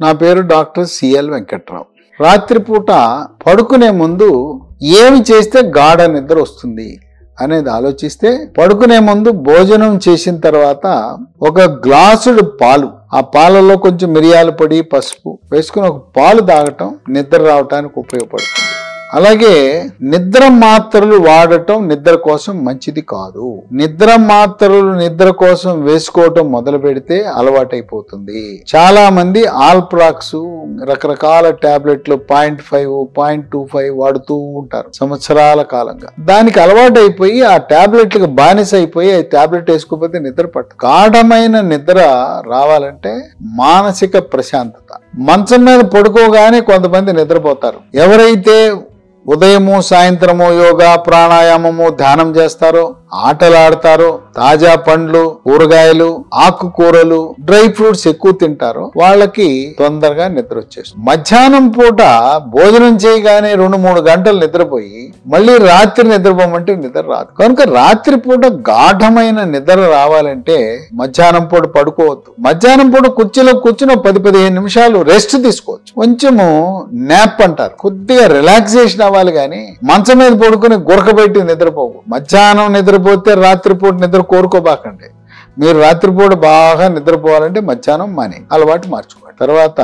నా పేరు doctor CL Venkatrao. రాత్రిపూట పడుకునే ముందు ఏమి చేస్తే గాఢ నిద్ర వస్తుంది అనేది ఆలోచిస్తే, పడుకునే ముందు భోజనం చేసిన తర్వాత ఒక గ్లాసుడు పాలు, ఆ పాలలో కొంచెం మిరియాల పొడి, పసుపు వేసుకుని ఒక పాలు తాగటం నిద్ర రావటానికి ఉపయోగపడుతుంది. అలాగే నిద్ర మాత్రలు వాడటం నిద్ర కోసం మంచిది కాదు. నిద్ర మాత్రలు నిద్ర కోసం వేసుకోవటం మొదలు పెడితే అలవాటైపోతుంది. చాలా మంది ఆల్ప్రాక్స్, రకరకాల టాబ్లెట్లు 0.5, 0.25 వాడుతూ ఉంటారు సంవత్సరాల కాలంగా. దానికి అలవాటైపోయి ఆ టాబ్లెట్లకు బానిస అయిపోయి ఆ టాబ్లెట్ వేసుకోకపోతే నిద్ర పట్టదు. గాఢమైన నిద్ర రావాలంటే మానసిక ప్రశాంతత. మంచం మీద పడుకోగానే కొంతమంది నిద్రపోతారు. ఎవరైతే ఉదయము సాయంత్రము యోగా, ప్రాణాయామము, ధ్యానం చేస్తారో, ఆటలు ఆడతారో, తాజా పండ్లు, కూరగాయలు, ఆకుకూరలు, డ్రై ఫ్రూట్స్ ఎక్కువ తింటారో వాళ్ళకి తొందరగా నిద్ర వచ్చేస్తుంది. మధ్యాహ్నం పూట భోజనం చేయగానే 2-3 గంటలు నిద్రపోయి మళ్ళీ రాత్రి నిద్రపోమంటే నిద్ర రాదు. కనుక రాత్రి పూట గాఢమైన నిద్ర రావాలంటే మధ్యాహ్నం పూట పడుకోవద్దు. మధ్యాహ్నం పూట కుర్చీలో కూర్చుని 10-15 నిమిషాలు రెస్ట్ తీసుకోవచ్చు. కొంచెము నాప్ అంటారు, కొద్దిగా రిలాక్సేషన్ అవ్వాలి. కానీ మంచం మీద పడుకుని గురకబెట్టి నిద్రపోవు. మధ్యాహ్నం నిద్రపోతే రాత్రిపూట నిద్ర కోరుకోబాకండి. మీరు రాత్రిపూట బాగా నిద్రపోవాలంటే మధ్యాహ్నం మాని అలవాటు మార్చుకోండి. తర్వాత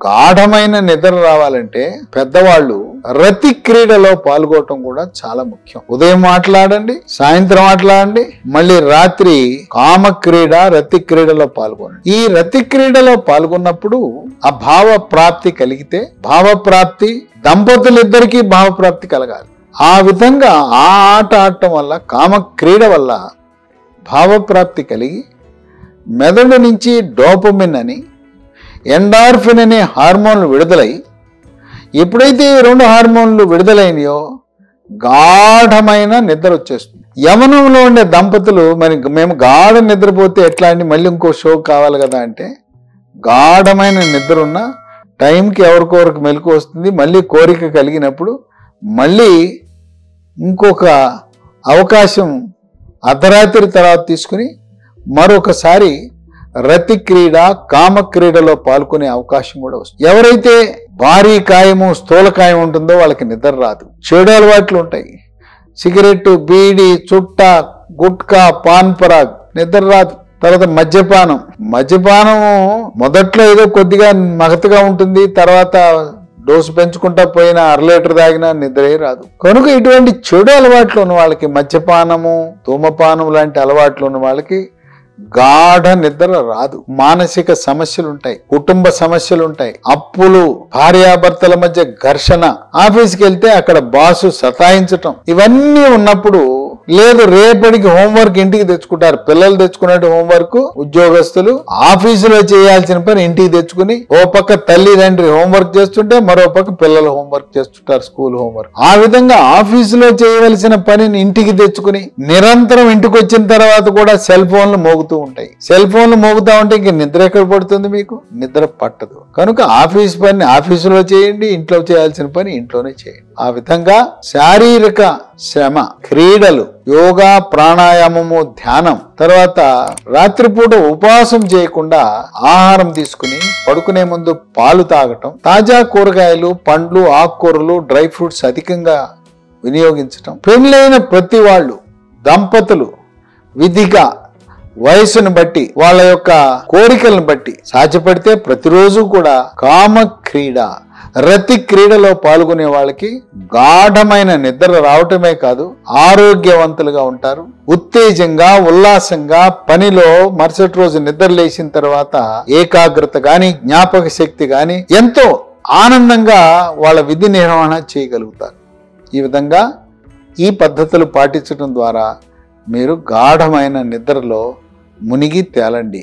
గాఢమైన నిద్ర రావాలంటే పెద్దవాళ్ళు రతి క్రీడలో పాల్గొనడం కూడా చాలా ముఖ్యం. ఉదయం ఆటలాడండి, సాయంత్రం ఆటలాడండి, మళ్ళీ రాత్రి కామ క్రీడ, రతి క్రీడలో పాల్గొనండి. ఈ రతి క్రీడలో పాల్గొన్నప్పుడు ఆ భావ ప్రాప్తి కలిగితే, భావప్రాప్తి దంపతులిద్దరికీ భావప్రాప్తి కలగాలి. ఆ విధంగా ఆ ఆట ఆడటం వల్ల, కామ క్రీడ వల్ల భావప్రాప్తి కలిగి మెదడు నుంచి డోపమిన్ అని, ఎండార్ఫిన్ అనే హార్మోన్లు విడుదలై, ఎప్పుడైతే ఈ 2 హార్మోన్లు విడుదలైనయో గాఢమైన నిద్ర వచ్చేస్తుంది. యవనంలో ఉండే దంపతులు మరి మేము గాఢ నిద్రపోతే ఎట్లా అండి, మళ్ళీ ఇంకో షో కావాలి కదా అంటే, గాఢమైన నిద్ర ఉన్న టైంకి ఎవరికొరకు మెలకు వస్తుంది. మళ్ళీ కోరిక కలిగినప్పుడు మళ్ళీ ఇంకొక అవకాశం అర్ధరాత్రి తర్వాత తీసుకుని మరొకసారి రతి క్రీడ, కామ క్రీడలో పాల్గొనే అవకాశం కూడా వస్తుంది. ఎవరైతే భారీ కాయము, స్థూలకాయం ఉంటుందో వాళ్ళకి నిద్ర రాదు. చెడు అలవాట్లు ఉంటాయి, సిగరెట్, బీడి, చుట్ట, గుట్కా, పాన్ పరాగ్, నిద్ర రాదు. తర్వాత మద్యపానం మొదట్లో ఏదో కొద్దిగా మగతగా ఉంటుంది, తర్వాత డోసు పెంచుకుంటా పోయినా 1/2 లీటర్ తాగినా నిద్రే రాదు. కనుక ఇటువంటి చెడు అలవాట్లు ఉన్న వాళ్ళకి, మద్యపానము, ధూమపానం లాంటి అలవాట్లు ఉన్న వాళ్ళకి గాఢ నిద్ర రాదు. మానసిక సమస్యలు ఉంటాయి, కుటుంబ సమస్యలు ఉంటాయి, అప్పులు, భార్యాభర్తల మధ్య ఘర్షణ, ఆఫీస్కి వెళ్తే అక్కడ బాసు సతాయించటం, ఇవన్నీ ఉన్నప్పుడు లేదు రేపటికి హోంవర్క్ ఇంటికి తెచ్చుకుంటారు. పిల్లలు తెచ్చుకున్నట్టు హోంవర్క్ ఉద్యోగస్తులు ఆఫీసులో చేయాల్సిన పని ఇంటికి తెచ్చుకుని, ఓ పక్క తల్లిదండ్రి హోంవర్క్ చేస్తుంటే మరో పక్క పిల్లలు హోంవర్క్ చేస్తుంటారు, స్కూల్ హోంవర్క్. ఆ విధంగా ఆఫీసులో చేయవలసిన పనిని ఇంటికి తెచ్చుకుని నిరంతరం ఇంటికి వచ్చిన తర్వాత కూడా సెల్ ఫోన్లు మోగుతూ ఉంటాయి. సెల్ ఫోన్లు మోగుతా ఉంటే ఇంక నిద్ర ఎక్కడ పడుతుంది? మీకు నిద్ర పట్టదు. కనుక ఆఫీస్ పని ఆఫీసులో చేయండి, ఇంట్లో చేయాల్సిన పని ఇంట్లోనే చేయండి. ఆ విధంగా శారీరక శ్రమ, క్రీడలు, యోగా, ప్రాణాయామము, ధ్యానం, తర్వాత రాత్రిపూట ఉపవాసం చేయకుండా ఆహారం తీసుకుని పడుకునే ముందు పాలు తాగటం, తాజా కూరగాయలు, పండ్లు, ఆకుకూరలు, డ్రై ఫ్రూట్స్ అధికంగా వినియోగించటం, పెళ్ళైన ప్రతి వాళ్ళు దంపతులు విధిగా వయసును బట్టి, వాళ్ళ యొక్క కోరికలను బట్టి సాధ్యపడితే ప్రతిరోజు కూడా కామ క్రీడ, రతి క్రీడలో పాల్గొనే వాళ్ళకి గాఢమైన నిద్ర రావటమే కాదు, ఆరోగ్యవంతులుగా ఉంటారు. ఉత్తేజంగా, ఉల్లాసంగా పనిలో మరుసటి రోజు నిద్ర లేచిన తర్వాత ఏకాగ్రత గాని, జ్ఞాపక శక్తి గాని ఎంతో ఆనందంగా వాళ్ళ విధి నిర్వహణ చేయగలుగుతారు. ఈ విధంగా ఈ పద్ధతులు పాటించడం ద్వారా మీరు గాఢమైన నిద్రలో మునిగి తేలండి.